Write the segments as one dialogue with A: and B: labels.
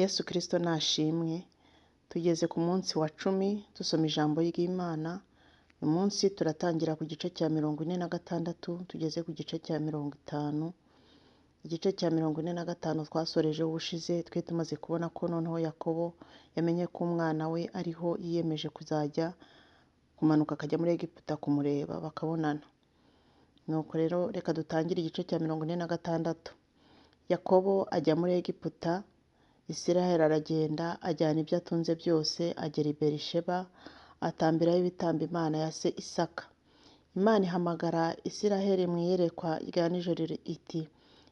A: Yesu Kristo nashimwe. Tugeze ku munsi wa 10 dusoma ijambo ry'Imana. Uyu munsi turatangira ku gice cya 46 tugeze ku gice cya 50. Igice cya 45 twasoreje ubushize twe tumaze kubona ko noneho Yakobo yamenye ko umwana we ariho yiyemeje kuzajya kumanuka akajya muri Egiputa kumureba bakabonana. Nuko rero reka dutangire igice cya 46. Yakobo ajya muri Egiputa. Isiraheli aragenda ajyana ibyo atunze byose agera i Berisheba atambirayo ibitambo Imana ya se Isaka. Imana ihamagara Isiraheli mu iyerekwa rya nijoro iti,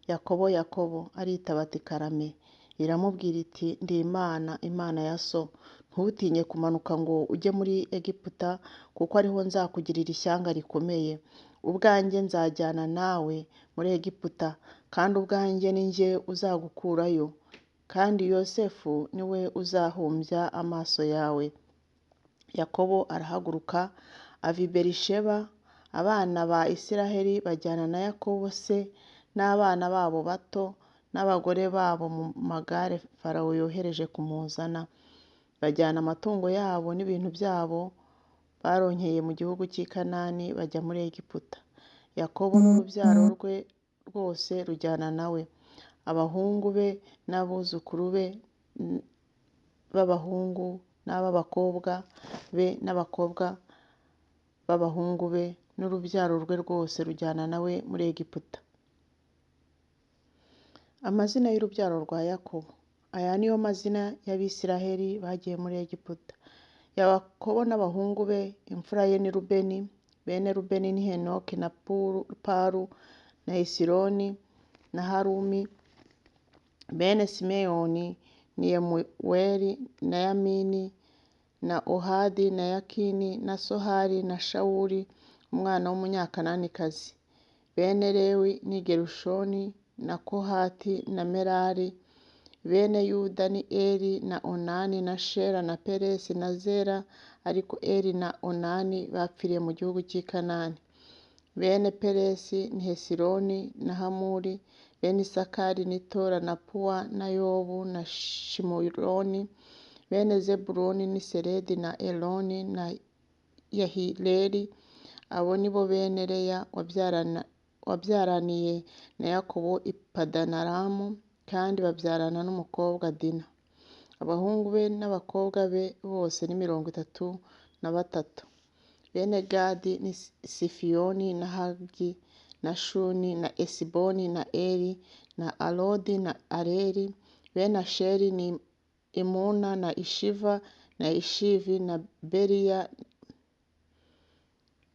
A: Yakobo, Yakobo. Aritaba ati karame. Iramubwira iti, ndi Imana, Imana ya so. Ntutinye kumanuka ngo ujye muri Egiputa, kuko ariho nzakugirira ishyanga rikomeye. Ubwanjye nzajyana nawe muri Egiputa, kandi ubwanjye ni njye uzagukurayo, kandi Yosefu niwe uzahumbya amaso yawe. Yakobo arahaguruka ava i Berisheba. Abana ba Isiraheli bajyana na Yakobo se n'abana babo bato n'abagore babo mu magare Farawo yohereje kumuzana. Bajyana amatungo yabo n'ibintu byabo baronkeye mu gihugu cy'i Kanani bajya muri Egiputa. Yakobo n'urubyaro rwe rwose rujyana nawe, abahungu be n'abuzukuru be b'abahungu n'ab'abakobwa be n'abakobwa b'abahungu be n'urubyaro rwe rwose rujyana nawe muri Egiputa. Amazina y'urubyaro rwa Yakobo. Aya niyo mazina y'Abisiraheli bagiye muri Egiputa. Yakobo n'abahungu be, imfura ye ni Rubeni. Bene Rubeni ni Henoki na Palu na Hesironi na Harumi. Bene Simeyoni ni Yemuweli na Yamini na Ohadi na Yakini na Sohari na Shawuli umwana w'umunyakananikazi. Bene Lewi ni Gerushoni na Kohati na Merari. Bene Yuda ni Eri na Onani na Shera na Peresi na Zera, ariko Eri na Onani bapfiriye mu gihugu cy'i Kanani. Bene Peresi ni Hesironi na Hamuri. Bene Isakari ni Tora na Puwa na Yobu na Shimuroni. Bene Zebuloni ni Seredi na Eloni na Yahileli. Abo ni bo bene Leya wabyaraniye na Yakobo i Padanaramu, kandi babyarana n'umukobwa Dina. Abahungu be n'abakobwa be bose ni 33. Bene Gadi ni Sifiyoni na Hagi na Shuni na Esiboni na Eri na Arodi na Areli. Bene Asheri ni Imuna na Ishiva na Ishivi na Beriya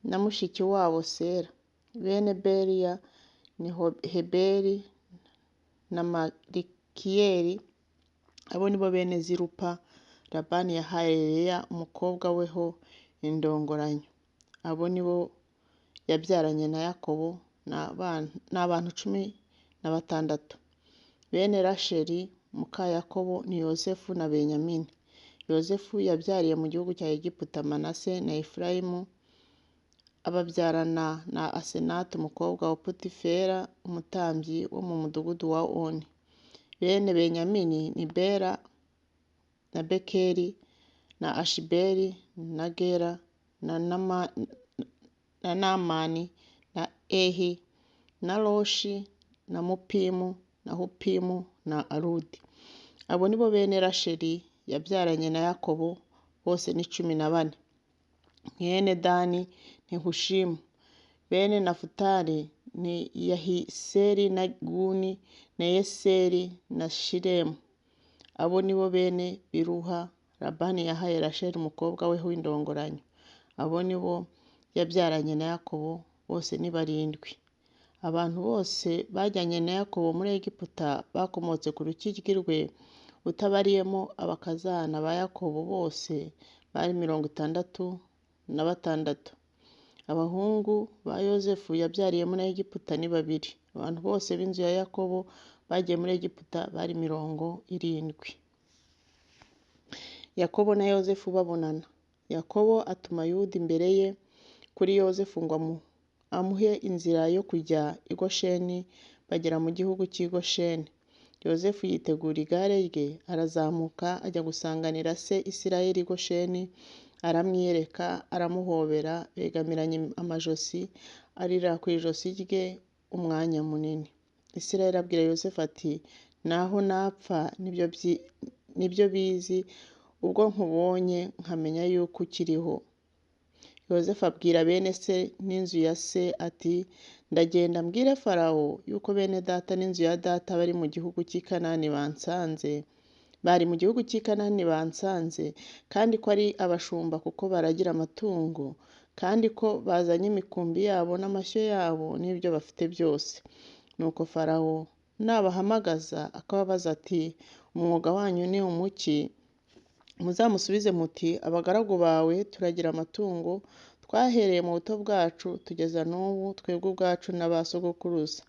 A: na mushiki wabo Sera. Bene Beriya ni Heberi na Malikiyeli. Abo ni bo bene Zirupa Labani yahaye Leya umukobwa weho indongoranyo. Abo ni bo yabyaranye na Yakobo n'abantu 16. Bene Rasheli muka Yakobo ni Yosefu na Benyamini. Yosefu yabyariye mu gihugu cya Egiputa Manase na Efurayimu, ababyarana na Asenati umukobwa wa Potifera umutambyi wo mu mudugudu wa Oni. Bene Benyamini ni Bera na Bekeri na Ashibeli na Gera na Namani na Ehi na Roshi na Mupimu na Hupimu na Arudi. Abo ni bo bene Rasheli yabyaranye na Yakobo, bose ni 14. Mwene Dani ni Hushimu. Bene Nafutali ni Yahiseri na Guni na Yeseri na Shiremu. Abo ni bo bene Biruha Labani yahaye Rasheli umukobwa we w'indongoranyo. Abo ni bo yabyaranye na Yakobo, bose ni 7. Abantu bose bajyanye na Yakobo muri Egiputa bakomotse ku rukiryi rwe, utabariyemo abakazana ba Yakobo bose bari 66. Abahungu ba Yosefu yabyariye muri Egiputa ni 2. Abantu bose b'inzu ya Yakobo bagiye muri Egiputa bari 70. Yakobo na Yosefu babonana. Yakobo atuma Yuda imbere ye kuri Yosefu ngo amuhe inzira yo kujya i Gosheni. Bagera mu gihugu cy'i Gosheni. Yozefu yitegura igare rye, arazamuka ajya gusanganira se Isirayeli i Gosheni, aramwiyereka, aramuhobera, begamiranye amajosi, arira ku ijosi rye umwanya munini. Isirayeli abwira Yozefu ati, naho napfa nibyo bizi, ubwo nkubonye nkamenya yuko ukiriho. Yozefu abwira bene se n'inzu ya se ati, ndagenda mbwire Farawo yuko bene data n'inzu ya data bari mu gihugu cy'i Kanani bansanze, kandi ko ari abashumba kuko baragira amatungo, kandi ko bazanye imikumbi yabo n'amashyo yabo n'ibyo bafite byose. Nuko Farawo nabahamagaza akababaza ati, umwuga wanyu ni umuki? Muzamusubize muti, abagaragu bawe turagira amatungo, twahereye mu buto bwacu tugeza n'ubu, twebwe ubwacu na ba sogokuruza.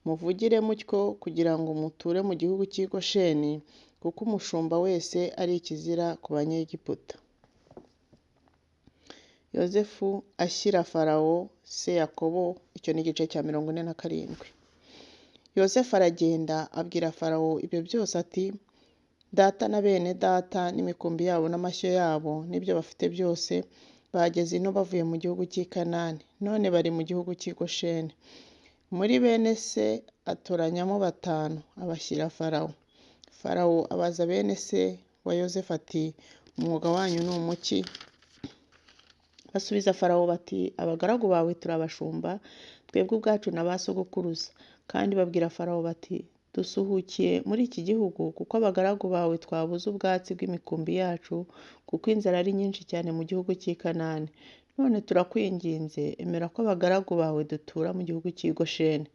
A: Muvugire mutyo kugira ngo muture mu gihugu cy'i Gosheni, kuko umushumba wese ari ikizira ku Banyegiputa. Yozefu ashyira Farawo se Yakobo. Icyo ni igice cya 47. Yozefu aragenda abwira Farawo ibyo byose ati, data na bene data n'imikumbi yabo n'amashyo yabo n'ibyo bafite byose bageze ino bavuye mu gihugu cy'i Kanani, none bari mu gihugu cy'i Gosheni. Muri bene se atoranyamo 5 abashyira Farawo. Farawo abaza bene se wa Yozefu ati, umwuga wanyu ni umuki? Basubiza Farawo bati, abagaragu bawe turabashumba, twebwe ubwacu na ba sogokuruza. Kandi babwira Farawo bati, dusuhukiye muri iki gihugu kuko abagaragu bawe twabuze ubwatsi bw'imikumbi yacu, kuko inzara ari nyinshi cyane mu gihugu cy'i Kanani. None turakwinginze, emera ko abagaragu bawe dutura mu gihugu cy'i Gosheni.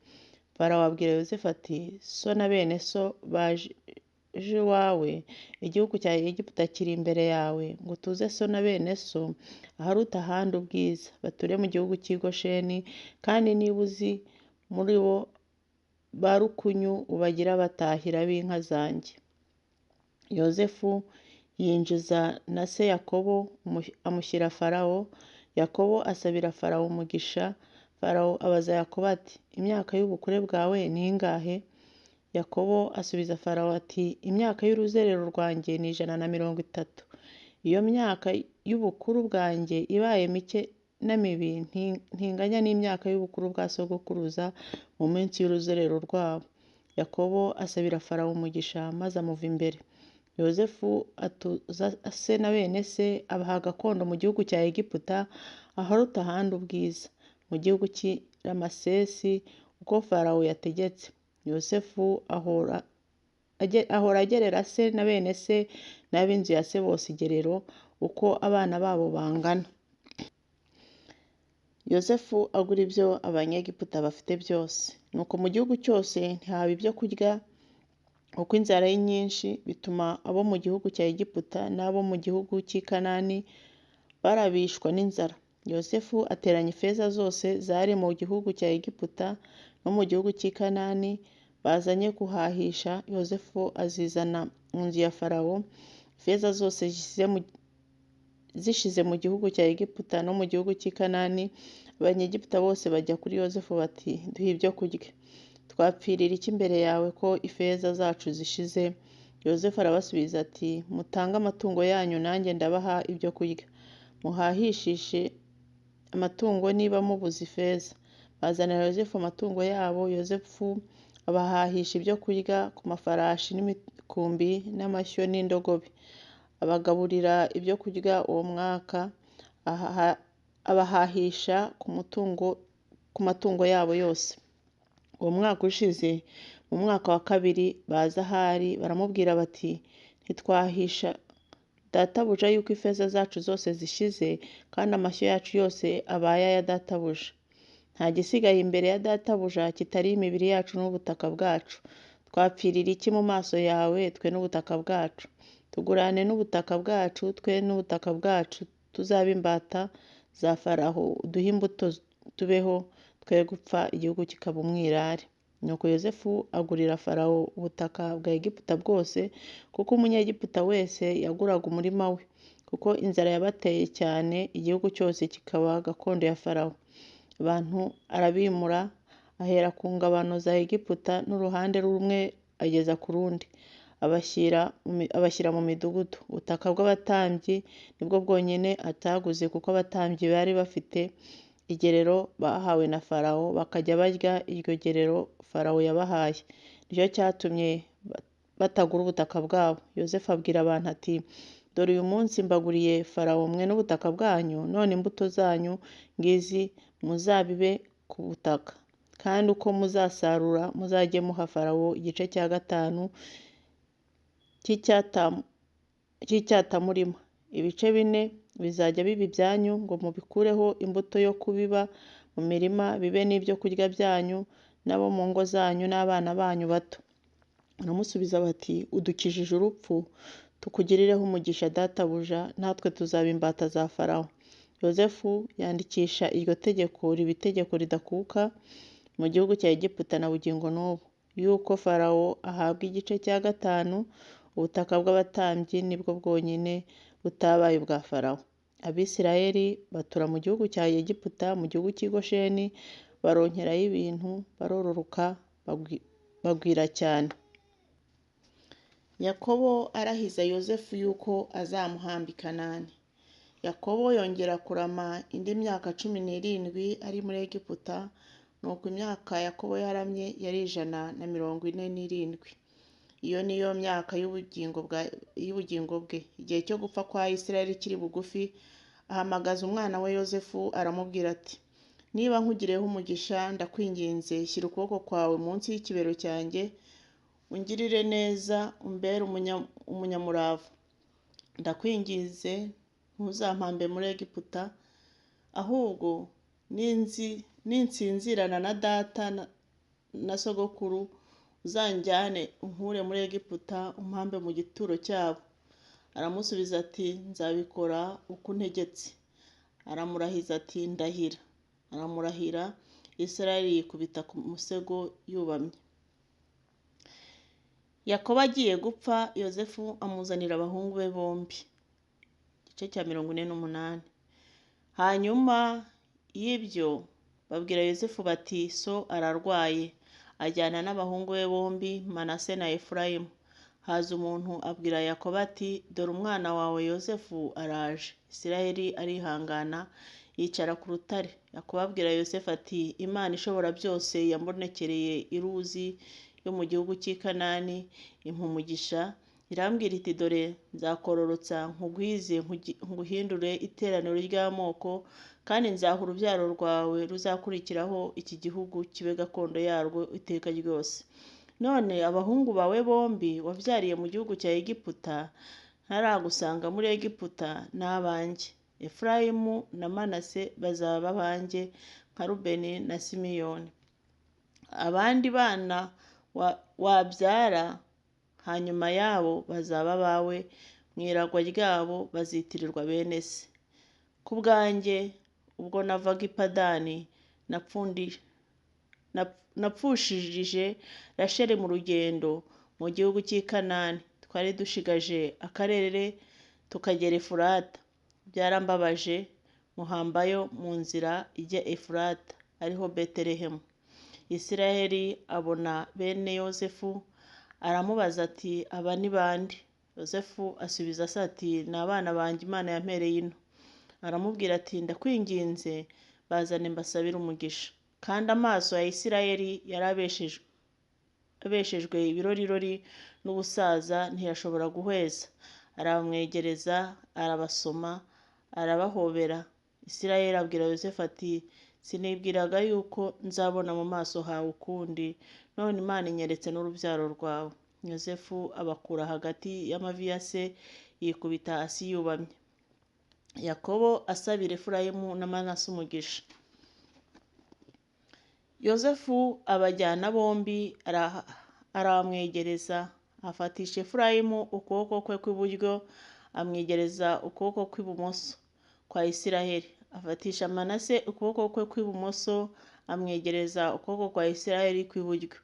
A: Farawo abwira Yozefu ati, so na bene so baje iwawe, igihugu cya Egiputa kiri imbere yawe, ngo tuze so na bene so aharuta ahandi ubwiza, bature mu gihugu cy'i Gosheni, kandi niba uzi muri bo ba rukunyu ubagira abatahira b'inka zanjye. Yozefu yinjiza na se Yakobo amushyira Farawo. Yakobo asabira Farawo umugisha. Farawo abaza Yakobo ati, imyaka y'ubukure bwawe ni ingahe? Yakobo asubiza Farawo ati, imyaka y'uruzerero rwanjye ni 130. Iyo myaka y'ubukuru bwanjye ibaye mike na mibi ntinganya n'imyaka y'ubukuru bwa sogokuruza mu minsi y'uruzerero rwabo. Yakobo asabira Farawo umugisha maze amuva imbere. Yozefu atuza se na bene se, abaha gakondo mu gihugu cya Egiputa aharuta ahandi ubwiza, mu gihugu cy'i Ramasesi uko Farawo yategetse. Yozefu ahora agerera se na bene se n'ab'inzu ya se bose igerero uko abana babo bangana. Yozefu agura ibyo Abanyegiputa bafite byose. Nuko mu gihugu cyose ntihaba ibyo kurya kuko inzara ari nyinshi, bituma abo mu gihugu cya Egiputa n'abo mu gihugu cy'i Kanani barabishwa n'inzara. Yozefu ateranya ifeza zose zari mu gihugu cya Egiputa no mu gihugu cy'i Kanani bazanye guhahisha. Yozefu azizana mu nzu ya Farawo. Ifeza zose zishize mu gihugu cya Egiputa no mu gihugu cy'i Kanani, Abanyegiputa bose bajya kuri Yozefu bati, duhe ibyo kurya. Twapfirira iki imbere yawe ko ifeza zacu zishize? Yozefu arabasubiza ati, mutange amatungo yanyu nanjye ndabaha ibyo kurya. Muhahishishe amatungo niba mubuze ifeza. Bazanira Yozefu amatungo yabo. Yozefu abahahisha ibyo kurya ku mafarashi n'imikumbi n'amashyo n'indogobe. Abagaburira ibyo kurya uwo mwaka, abahahisha ku matungo yabo yose. Uwo mwaka ushize, mu mwaka wa 2 baza ahari baramubwira bati, ntitwahisha databuja yuko ifeza zacu zose zishize, kandi amashyo yacu yose abaye aya databuja. Nta gisigaye imbere ya databuja kitari imibiri yacu n'ubutaka bwacu. Twapfirira iki mu maso yawe, twe n'ubutaka bwacu? Tugurane n'ubutaka bwacu, twe n'ubutaka bwacu tuzabe imbata za Farawo, uduhe imbuto tubeho, twe gupfa igihugu kikaba umwirare. Nuko Yozefu agurira Farawo ubutaka bwa Egiputa bwose, kuko Umunyegiputa wese yaguraga umurima we, kuko inzara yabateye cyane, igihugu cyose kikaba gakondo ya Farawo. Abantu arabimura, ahera ku ngabano za Egiputa n'uruhande rumwe ageza ku rundi, abashyira mu midugudu. Ubutaka bw'abatambyi nibwo bwonyine ataguze, kuko abatambyi bari bafite igerero bahawe na Farawo, bakajya barya iryo gerero Farawo yabahaye. Nicyo cyatumye batagura ubutaka bwabo. Yozefu abwira abantu ati, dore uyu munsi mbaguriye Farawo mwe n'ubutaka bwanyu, none imbuto zanyu ngizi muzabibe ku butaka, kandi uko muzasarura muzajye muha Farawo igice cya gatanu cy'icyatamurima. Ibice 4 bizajya biba ibyanyu, ngo mubikureho imbuto yo kubiba mu mirima, bibe n'ibyo kurya byanyu n'abo mu ngo zanyu n'abana banyu bato. Baramusubiza bati, udukijije urupfu, tukugirireho umugisha databuja, natwe tuzaba imbata za Farawo. Yozefu yandikisha iryo tegeko riba itegeko ridakuka mu gihugu cya Egiputa na bugingo n'ubu, yuko Farawo ahabwa igice cya gatanu. Ubutaka bw'abatambyi nibwo bwonyine butabaye ubwa Farawo. Abisirayeli batura mu gihugu cya Egiputa, mu gihugu cy'i Gosheni, baronkerayo ibintu, barororoka, bagwira cyane. Yakobo arahiza Yozefu yuko azamuhamba i Kanani. Yakobo yongera kurama indi myaka 17 ari muri Egiputa, nuko imyaka Yakobo yaramye yari 147. Iyo niyo myaka y'ubugingo bwe. Igihe cyo gupfa kwa Isirayeli kiri bugufi, ahamagaza umwana we Yozefu, aramubwira ati, niba nkugiriyeho umugisha, ndakwinginze shyira ukuboko kwawe munsi y'ikibero cyanjye, ungirire neza, umbere umunyamurava. Ndakwinginze ntuzampambe muri Egiputa, ahubwo ninsinzirana na data na sogokuru, uzanjyane unkure muri Egiputa, umpambe mu gituro cyabo. Aramusubiza ati, nzabikora uko untegetse. Aramurahiza ati, ndahira. Aramurahira. Isirayeli yikubita ku musego yubamye. Yakobo agiye gupfa, Yozefu amuzanira abahungu be bombi. Igice cya 48. Hanyuma y'ibyo babwira Yozefu bati, so ararwaye. Ajyana n'abahungu be bombi, Manase na Efurayimu. Haza umuntu abwira Yakobo ati, dore umwana wawe Yozefu araje. Isirayeli arihangana, yicara ku rutare. Yakobo abwira Yozefu ati, Imana ishobora byose yambonekereye iruzi yo mu gihugu cy'i Kanani, impa umugisha, irambwira iti, dore nzakororotsa nkugwize, nguhindure iteraniro ry'amoko, kandi nzaha urubyaro rwawe ruzakurikiraho iki gihugu kibe gakondo yarwo iteka ryose. None abahungu bawe bombi wabyariye mu gihugu cya Egiputa, ntaragusanga muri Egiputa, ni abanjye. Efurayimu na Manase bazaba abanjye, nka Rubeni na Simiyoni. Abandi bana wabyara hanyuma yabo bazaba bawe, mu iragwa ryabo bazitirirwa bene se. Ku bwanjye, ubwo navaga i Padani, napfushirije Rasheli mu rugendo mu gihugu cy'i Kanani. Twari dushigaje akarere tukagera Efurata. Byarambabaje, muhambayo mu nzira ijya Efurata, ariho Betelehemu. Isirayeli abona bene Yozefu, aramubaza ati, aba ni bande? Yozefu asubiza ati, ni abana banjye Imana yampereye ino. Aramubwira ati, ndakwinginze bazane mbasabire umugisha. Kandi amaso ya Isirayeli yari abeshejwe ibirorirori n'ubusaza, ntiyashobora guhweza. Arabamwegereza, arabasoma, arabahobera. Isirayeli abwira Yozefu ati, sinibwiraga yuko nzabona mu maso hawe ukundi, none Imana inyeretse n'urubyaro rwawe. Yozefu abakura hagati y'amavi ya se, yikubita hasi yubamye. Yakobo asabira Efurayimu na Manase umugisha. Yozefu abajyana bombi, arabamwegereza, afatisha Efurayimu ukuboko kwe kw'iburyo, amwegereza ukuboko kw'ibumoso kwa Isirayeli. Afatisha Manase ukuboko kwe kw'ibumoso, amwegereza ukuboko kwa Isirayeli kw'iburyo.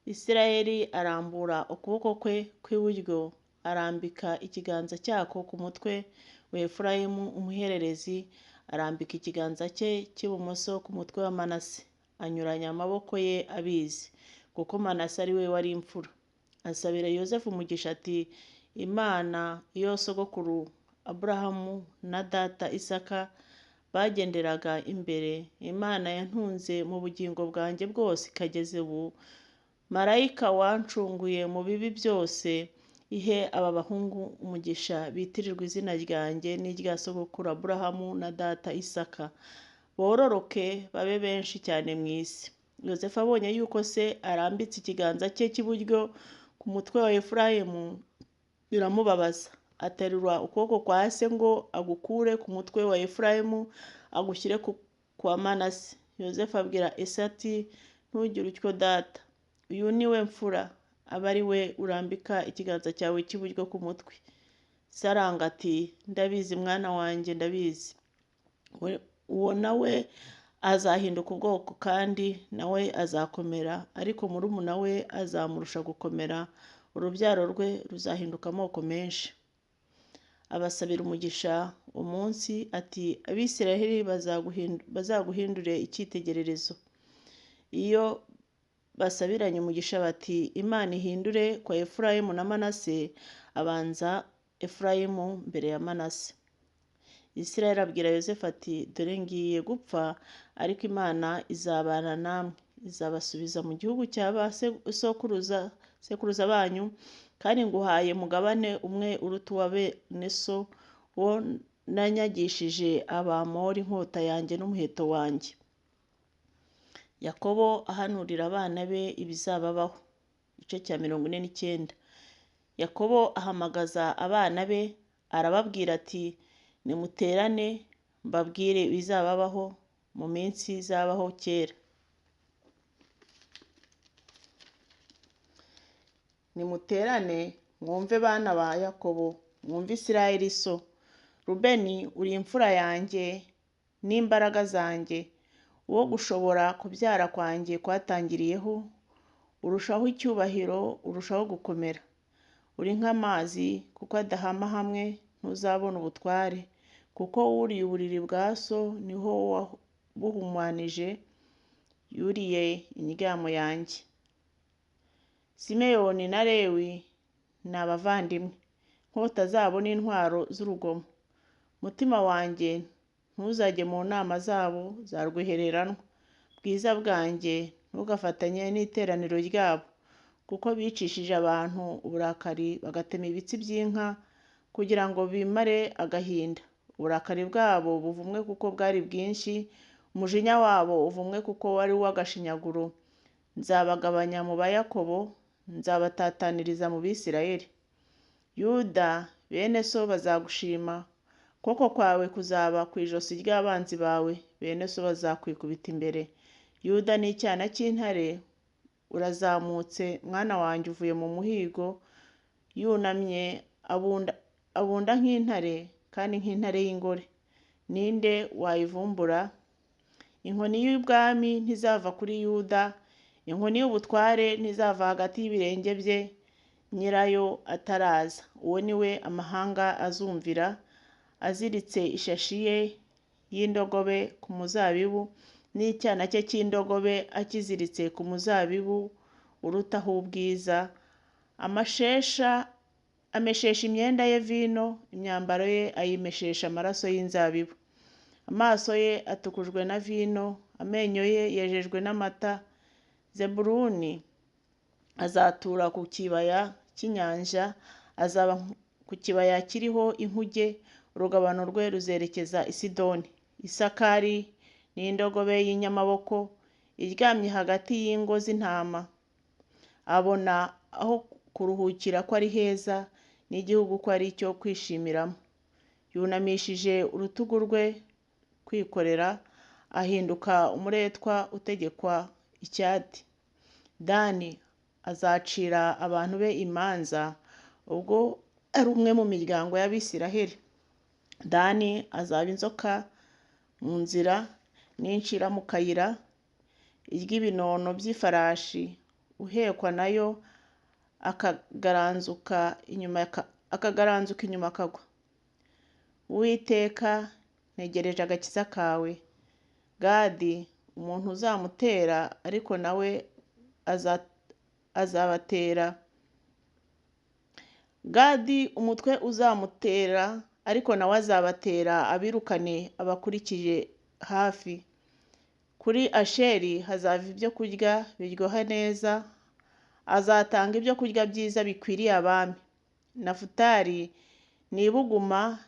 A: Isirayeli arambura ukuboko kwe kw'iburyo, arambika ikiganza cyako ku mutwe wa Efurayimu umuhererezi, arambika ikiganza cye cy'ibumoso ku mutwe wa Manase, anyuranya amaboko ye abizi, kuko Manase ari we wari imfura. asabira Yozefu umugisha ati, Imana iyo sogokuru Aburahamu na data Isaka bagenderaga imbere, Imana yantunze mu bugingo bwanjye bwose ikageza ubu, marayika wancunguye mu bibi byose, ihe aba bahungu umugisha bitirirwa izina ryanjye n'irya sogokuru Aburahamu na data Isaka, bororoke babe benshi cyane mu isi. Yozefu abonye yuko se arambitse ikiganza cye cy'iburyo ku mutwe wa Efurayimu, biramubabaza. Aterura ukuboko kwa se ngo agukure ku mutwe wa Efurayimu agushyire kwa Manase. Yozefu abwira Ese ati, ntugire utyo data, uyu ni we mfura, abe ari we urambika ikiganza cyawe cy'iburyo ku mutwe. Se aranga ati, ndabizi mwana wanjye, ndabizi. Uwo nawe azahinduka ubwoko kandi nawe azakomera, ariko murumuna we azamurusha gukomera, urubyaro rwe ruzahinduka amoko menshi. Abasabira umugisha umunsi ati, Abisiraheli bazaguhindure icyitegererezo. Iyo basabiranye umugisha bati, Imana ihindure kwa Efurayimu na Manase, abanza Efurayimu mbere ya Manase. Isirayeli abwira Yozefu ati, dore ngiye gupfa, ariko Imana izabana namwe, izabasubiza mu gihugu cya ba sekuruza banyu, kandi nguhaye mugabane umwe uruta uwa bene so, wo nanyagishije Abamori inkota yanjye n'umuheto wanjye. Yakobo ahanurira abana be ibizababaho. Igice cya 49. Yakobo ahamagaza abana be arababwira ati, nimuterane mbabwire ibizababaho mu minsi izabaho kera. Nimuterane mwumve bana ba Yakobo, mwumve Isirayeli so. Rubeni uri imfura yanjye n'imbaraga zanjye, uwo gushobora kubyara kwanjye kwatangiriyeho, urushaho icyubahiro, urushaho gukomera. Uri nk'amazi kuko adahama hamwe, ntuzabona ubutware, kuko wuriye uburiri bwa so niho wabuhumanije, yuriye inyamo yanjye. Simeyoni na Lewi ni abavandimwe, inkota zabo n'intwaro z'urugomo. Mutima wanjye ntuzajye mu nama zabo za rwihereranwa, bwiza bwanjye ntugafatanye n'iteraniro ryabo, kuko bicishije abantu uburakari bagatema ibitsi by'inka kugira ngo bimare agahinda. Uburakari bwabo buvumwe kuko bwari bwinshi, umujinya wabo uvumwe kuko wari uw'agashinyaguro. Nzabagabanya mu Bayakobo, nzabatataniriza mu Bisirayeli. Yuda, bene so bazagushima, ukuboko kwawe kuzaba ku ijosi ry'abanzi bawe, bene so bazakwikubita imbere. Yuda ni icyana cy'intare, urazamutse mwana wanjye uvuye mu muhigo, yunamye abunda nk'intare, kandi nk'intare y'ingore. Ninde wayivumbura? Inkoni y'ubwami ntizava kuri Yuda, inkoni y'ubutware ntizava hagati y'ibirenge bye, nyirayo ataraza. Uwo ni we amahanga azumvira, aziritse ishashi ye y'indogobe ku muzabibu, n'icyana cye cy'indogobe akiziritse ku muzabibu urutaho ubwiza. Ameshesha imyenda ye vino, imyambaro ye ayimeshesha amaraso y'inzabibu. Amaso ye atukujwe na vino, amenyo ye yejejwe n'amata. Zebuluni azatura ku kibaya cy'inyanja, azaba ku kibaya kiriho inkuge, urugabano rwe ruzerekeza i Sidoni. Isakari ni indogobe y'inyamaboko, iryamye hagati y'ingo z'intama. Abona aho kuruhukira ko ari heza, n'igihugu ko ari icyo kwishimiramo. Yunamishije urutugu rwe kwikorera, ahinduka umuretwa utegekwa icyati. Dani azacira abantu be imanza, ubwo ari umwe mu miryango y'Abisiraheli. Dani azaba inzoka mu nzira n'incira mu kayira, iry'ibinono by'ifarashi, uhekwa nayo akagaranzuka inyuma akagwa. Uwiteka, ntegereje agakiza kawe. Gadi, umuntu uzamutera, ariko nawe azabatera. Gadi umutwe uzamutera, ariko nawe azabatera abirukane abakurikije hafi. Kuri Asheri hazava ibyo kurya biryoha neza, azatanga ibyo kurya byiza bikwiriye abami. Nafutali ni ibuguma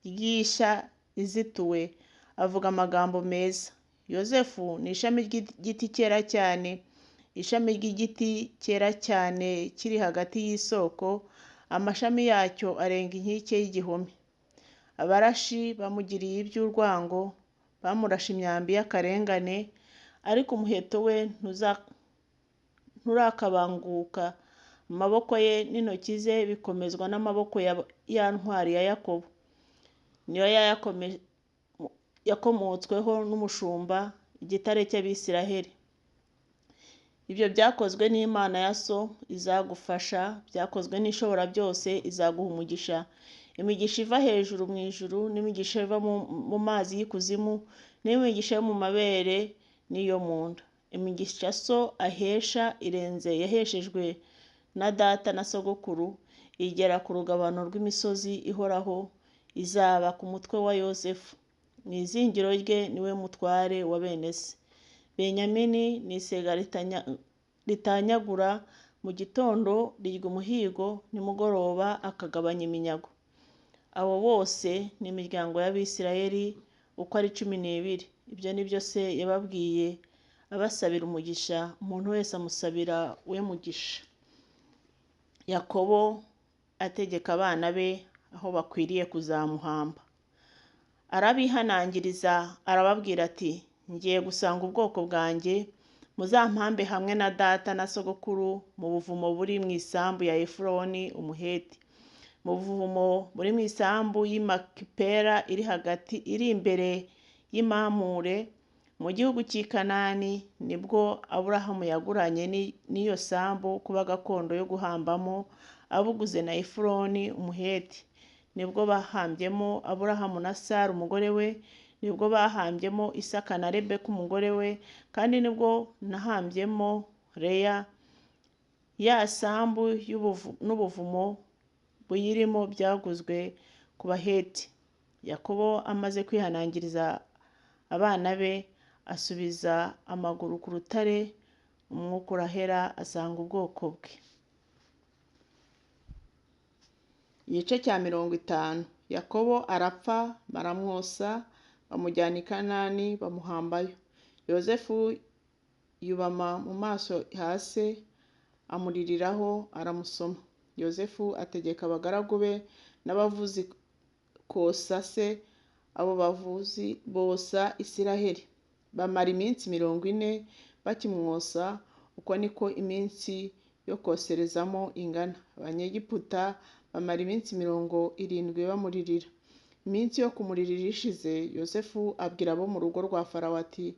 A: ry'ishya izituwe, avuga amagambo meza. Yozefu ni ishami ry'igiti cyera cyane, ishami ry'igiti cyera cyane kiri hagati y'isoko, amashami yacyo arenga inkike y'igihome. Abarashi bamugiriye iby'urwango, bamurashe imyambi y'akarengane, ariko umuheto we nturakabanguka. Amaboko ye n'intoki ze bikomezwa n'amaboko ya ntwari ya Yakobo. Niyo yakomotsweho n'umushumba, igitare cy'Abisiraheli. Ibyo byakozwe n'Imana ya so izagufasha, byakozwe n'Ishobora byose izaguha umugisha. Imigisha iva hejuru mu ijuru, n'imigisha iva mu mazi y'ikuzimu, n'imigisha yo mu mabere n'iyo mu nda. Imigisha so ahesha irenze yaheshejwe na data na sogokuru, igera ku rugabano rw'imisozi ihoraho, izaba ku mutwe wa Yozefu. Mu izingiro rye niwe mutware wa bene se. Benyamini ni isega ritanyagura, mu gitondo rirya umuhigo, nimugoroba akagabanya iminyago. Abo bose ni imiryango y'Abisirayeli uko ari 12. Ibyo ni byo se yababwiye abasabira umugisha, umuntu wese amusabira we mugisha. Yakobo ategeka abana be aho bakwiriye kuzamuhamba. Arabihanangiriza, arababwira ati, ngiye gusanga ubwoko bwanjye, muzampambe hamwe na data na sogokuru mu buvumo buri mu isambu ya Efuroni umuheti, mu buvumo buri mu isambu y'Imakipera iri imbere y'Imamure mu gihugu cy'i Kanani. Nibwo Aburahamu yaguranye n'iyo sambu kuba gakondo yo guhambamo, abuguze na Efuroni umuheti. Nibwo bahambyemo Aburahamu na Sara umugore we, nibwo bahambyemo Isaka na Rebeka umugore we, kandi nibwo nahambyemo Leya. Ya sambu n'ubuvumo buyirimo byaguzwe ku Baheti. Yakobo amaze kwihanangiriza abana be, asubiza amaguru ku rutare, umwuka urahera, asanga ubwoko bwe. Igice cya 50. Yakobo arapfa, baramwosa, bamujyana i Kanani, bamuhambayo. Yozefu yubama mu maso hasi, amuririraho, aramusoma. Yozefu ategeka abagaragu be n'abavuzi kosa se. Abo bavuzi bosa Isiraheli. Bamara iminsi 40 bakimwosa, uko niko iminsi yo koserezamo ingana. Abanyegiputa bamara iminsi 70 bamuririra. Iminsi yo kumuririra ishize, Yozefu abwira abo mu rugo rwa Farawo ati,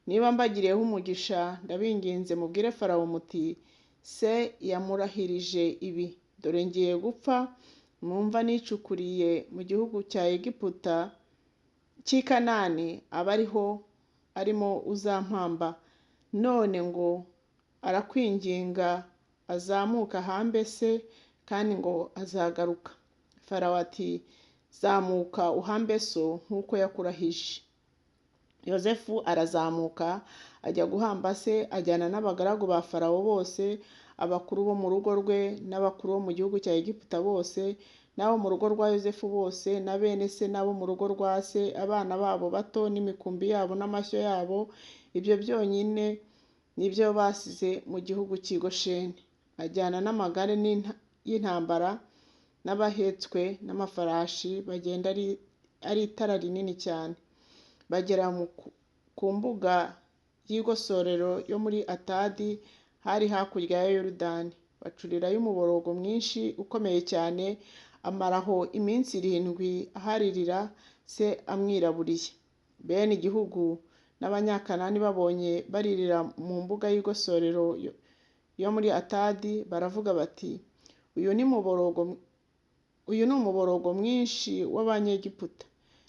A: niba mbagiriyeho umugisha, ndabinginze mubwire Farawo muti, se yamurahirije ibi, dore ngiye gupfa, mwumva nicukuriye mu gihugu cya Egiputa cy'i Kanani, aba ariho arimo uzampamba. None ngo arakwinginga azamuka ahambe se, kandi ngo azagaruka. Farawo ati, zamuka uhambe so nk'uko yakurahije. Yozefu arazamuka ajya guhamba se, ajyana n'abagaragu ba Farawo bose, abakuru bo mu rugo rwe n'abakuru bo mu gihugu cya Egiputa bose, n'abo mu rugo rwa Yozefu bose, na bene se n'abo mu rugo rwa se, abana babo bato n'imikumbi yabo n'amashyo yabo. Ibyo byonyine nibyo basize mu gihugu cy'i Gosheni. Ajyana n'amagare y'intambara n'abahetswe n'amafarashi, bagenda ari itara rinini cyane. Bagera ku mbuga y'igosorero yo muri Atadi, hari hakurya ya Yorodani. Bacurirayo umuborogo mwinshi ukomeye cyane, amaraho iminsi 7 aharirira se amwiraburiye. Bene igihugu n'Abanyakanani babonye baririra mu mbuga y'igosorero yo muri Atadi, baravuga bati, uyu ni umuborogo mwinshi w'Abanyegiputa.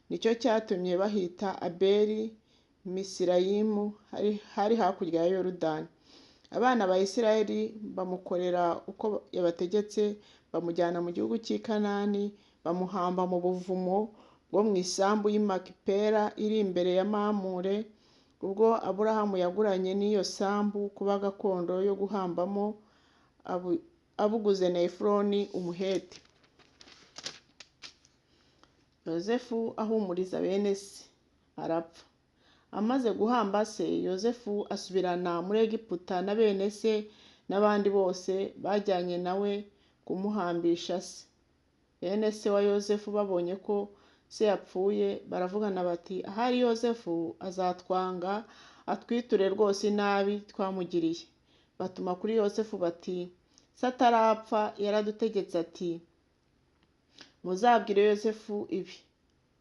A: Nicyo cyatumye bahita Abeli Misirayimu, hari hakurya ya Yorodani. Abana ba Isirayeli bamukorera uko yabategetse, bamujyana mu gihugu cy'i Kanani, bamuhamba mu buvumo bwo mu isambu y'i Makipela iri imbere ya Mamure, ubwo Aburahamu yaguranye n'iyo sambu kuba gakondo yo guhambamo, abuguze na Efuroni Umuheti. Yozefu ahumuriza bene se, arapfa. Amaze guhamba se, Yozefu asubirana muri Egiputa na bene se n'abandi bose bajyanye nawe kumuhambisha se. Bene se wa Yozefu babonye ko se yapfuye, baravugana bati, ahari Yozefu azatwanga, atwiture rwose inabi twamugiriye. Batuma kuri Yozefu bati, se atarapfa yaradutegetse ati, muzabwire Yozefu ibi.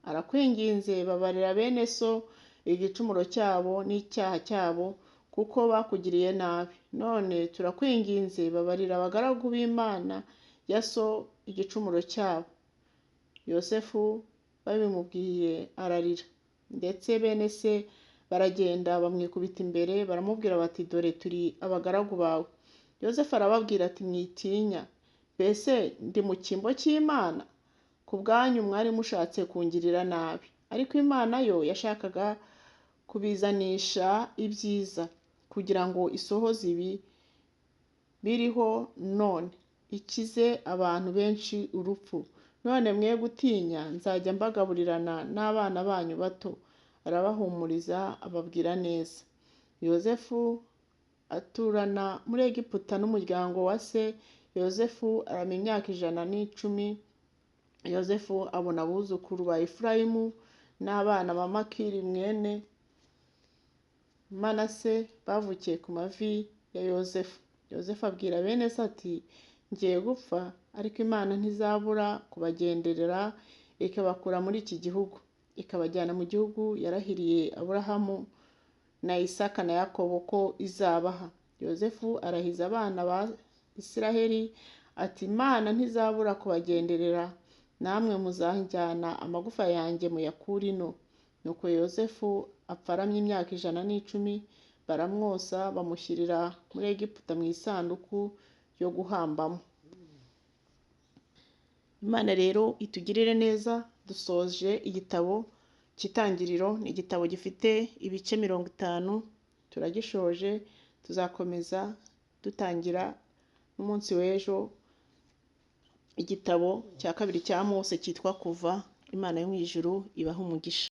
A: Arakwinginze babarira bene so igicumuro cyabo n'icyaha cyabo, kuko bakugiriye nabi. None turakwinginze babarira abagaragu b'Imana ya so igicumuro cyabo. Yozefu babimubwiye ararira, ndetse bene se baragenda bamwikubita imbere, baramubwira bati, dore turi abagaragu bawe. Yozefu arababwira ati, mwitinya, mbese ndi mu cyimbo cy'Imana? Ku bwanyu mwari mushatse kungirira nabi, ariko Imana yo yashakaga kubizanisha ibyiza, kugira ngo isohoze ibi biriho none, ikize abantu benshi urupfu. None mwe gutinya, nzajya mbagaburirana n'abana banyu bato. Arabahumuriza ababwira neza. Yozefu aturana muri Egiputa n'umuryango wa se. Yozefu arama imyaka 110. Yozefu abona abuzukuru ba Efurayimu n'abana ba Makiri mwene Manase bavukiye ku mavi ya Yozefu. Yozefu abwira bene se ati, ngiye gupfa, ariko Imana ntizabura kubagenderera, ikabakura muri iki gihugu, ikabajyana mu gihugu yarahiriye Aburahamu na Isaka na Yakobo ko izabaha. Yozefu arahiza abana ba Isiraheli ati, Imana ntizabura kubagenderera, namwe muzanjyana amagufa yanjye muyakure ino. Nuko Yozefu apfa aramye imyaka 110, baramwosa bamushyirira muri Egiputa mu isanduku yo guhambamo. Imana rero itugirire neza. Dusoje igitabo cy'Itangiriro. Ni igitabo gifite ibice 50. Turagishoje, tuzakomeza dutangira n'umunsi w'ejo igitabo cya kabiri cya Mose cyitwa Kuva. Imana yo mu ijuru ibaha umugisha.